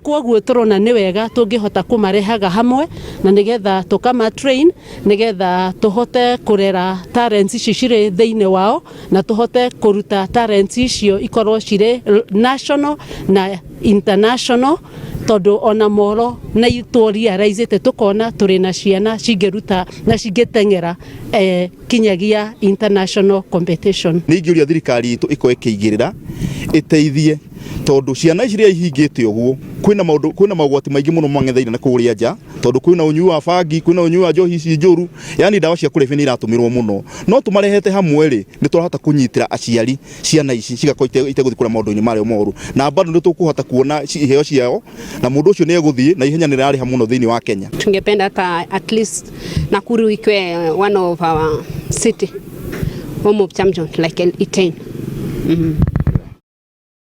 Kwoguo turona ni wega tungihota kumarehaga hamwe na nigetha tukama train nigetha tuhote kurera talents ici cire thiine wao na tuhote kuruta talents icio ikorwo cire national na international tondu ona Molo na itoria raizete tukona turi na ciana cingeruta na cingitengera kinyagia international competition. Ni ngiuria thirikari itu iko ikigirira iteithie tondu ciana iria ihingite uguo kwina magwati maingi muno mang'ethaire na kuria nja tondu kwina unyu wa bangi kwina unyu wa njohi ici njuru yani ndawa cia kurebia ni iratumirwo muno no tumarehete hamwe ri ni turahota kunyitira aciari ciana ici cigakorwo iteguthi kura maundu-ini mario moru na bado ni tukuhota kuona iheo ciao na mundu ucio ni eguthie na ihenya ni rari hamuno thiini wa Kenya. Tungependa hata at least Nakuru ikwe one of our city home of champions like Iten.